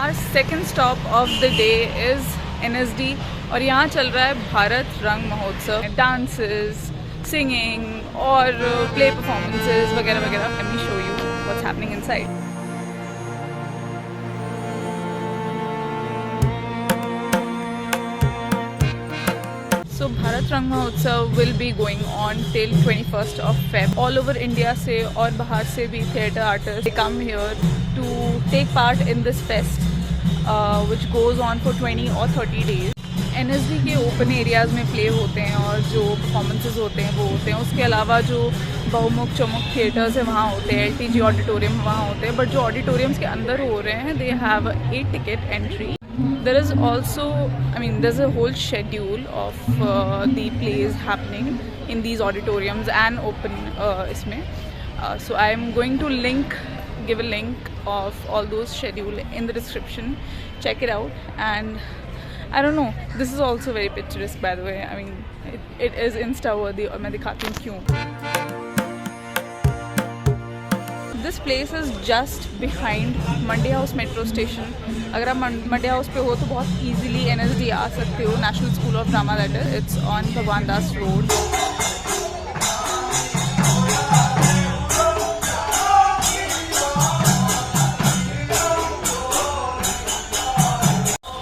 our second stop of the day is NSD और यहाँ चल रहा है भारत रंग महोत्सव. Dances, singing और play performances वगैरह वगैरह. Let me show you what's happening inside. So Bharat Rang Mahotsav will be going on till 21st of Feb. All over India से और बाहर से भी theatre artists they come here to take part in this fest, which goes on for 20 or 30 days. NSD के open areas में play होते हैं और जो परफॉर्मेंसेज होते हैं वो होते हैं. उसके अलावा जो बहुमुख चौमुख थिएटर्स हैं वहाँ होते हैं, LTG ऑडिटोरियम वहाँ होते हैं. बट जो ऑडिटोरियम्स के अंदर हो रहे हैं they have 8 ticket entry. There is also, there's a whole schedule of the plays happening in these auditoriums and open isme. So I am going to give a link of all those schedule in the description. Check it out. And I don't know, this is also very picturesque by the way. It is Insta worthy और मैं दिखाती हूँ क्यों. This place is just behind Mandi House metro station. अगर आप Mandi House पे हो तो बहुत easily NSD आ सकते हो. National School of Drama that is. It's on Bhagwan Das Road.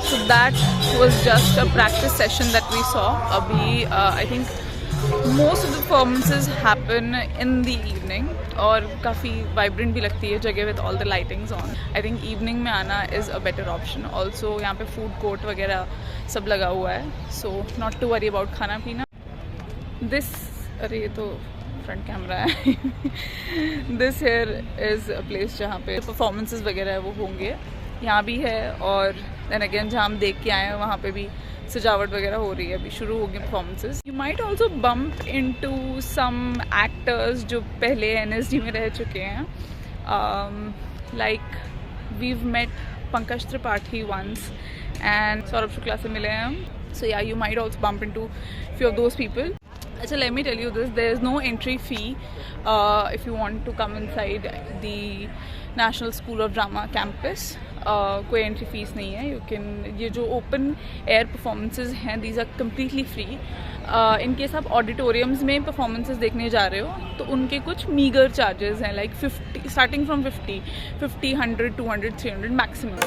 So that was just a practice session that we saw. Abhi, I think most of the performances happen in the evening और काफ़ी vibrant भी लगती है जगह with all the lightings on. I think evening में आना is a better option. Also यहाँ पे food court वगैरह सब लगा हुआ है. So not to worry about खाना पीना. This अरे ये तो front camera है. This here is a place जहाँ पे performances वगैरह है वो होंगे. यहाँ भी है और then again जहाँ हम देख के आए हैं वहाँ पे भी सजावट वगैरह हो रही है. अभी शुरू होगी performances. You might also bump into some actors जो पहले NSD में रह चुके हैं. Like we've met Pankaj Tripathi once and Saurabh Shukla से मिले हैं हम. So yeah you might also bump into few of those people. अच्छा, let me tell you this, there is no entry fee if you want to come inside the National School of Drama campus. कोई entry fees नहीं है. You can, ये जो open air performances हैं these are completely free. In case आप auditoriums में performances देखने जा रहे हो तो उनके कुछ मीगर चार्जेस हैं, like 50 starting from 50, 100, 200, 300 maximum.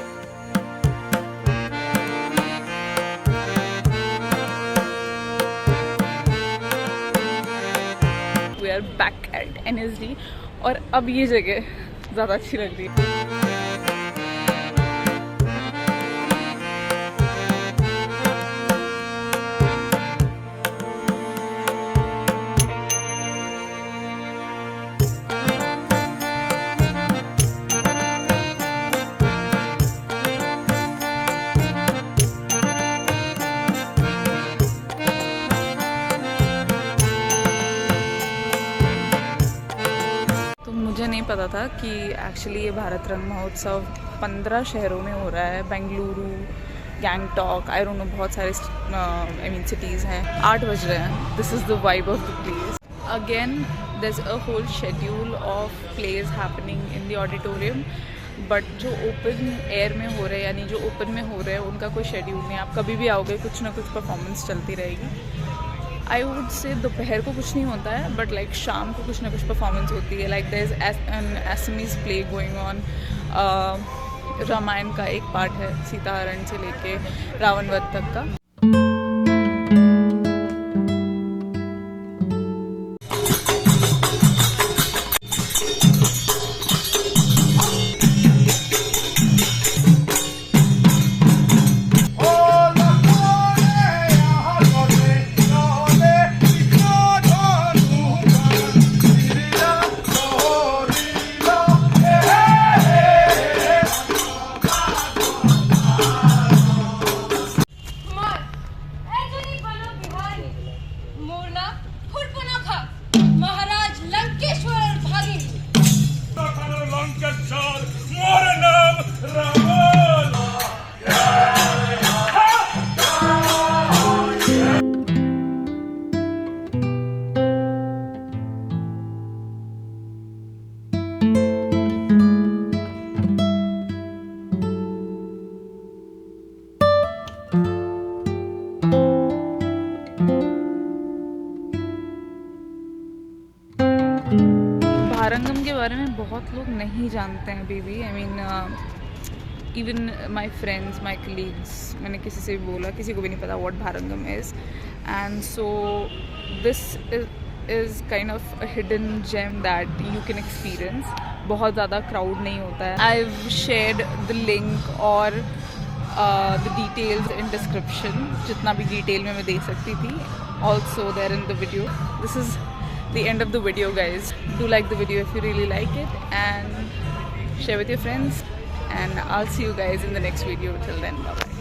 We are back at NSD और अब ये जगह ज़्यादा अच्छी लग रही है. मुझे नहीं पता था कि एक्चुअली ये भारत रंग महोत्सव 15 शहरों में हो रहा है. Bengaluru, Gangtok, I don't know, बहुत सारे सिटीज़ हैं. 8 बज रहे हैं. This is the vibe of the place. Again there is a whole schedule of plays happening in the auditorium. But जो ओपन एयर में हो रहे हैं यानी जो ओपन में हो रहे हैं उनका कोई शेड्यूल नहीं. आप कभी भी आओगे कुछ ना कुछ परफॉर्मेंस चलती रहेगी. आई वुड से दोपहर को कुछ नहीं होता है बट लाइक शाम को कुछ ना कुछ परफॉर्मेंस होती है. लाइक देयर इज़ एन एसमीज प्ले गोइंग ऑन. रामायण का एक पार्ट है, सीताहरण से लेके रावण वध तक का. मोर नाम राम. बारे में बहुत लोग नहीं जानते हैं अभी भी. I mean even my friends, my colleagues, मैंने किसी से भी बोला, किसी को भी नहीं पता what Bharangam is. And so this is kind of a hidden gem that you can experience. बहुत ज़्यादा crowd नहीं होता है. I've shared the link or the details in description, जितना भी detail में मैं दे सकती थी, also there in the video. This is the end of the video, guys. Do like the video if you really like it and share with your friends, and I'll see you guys in the next video. Till then, bye bye.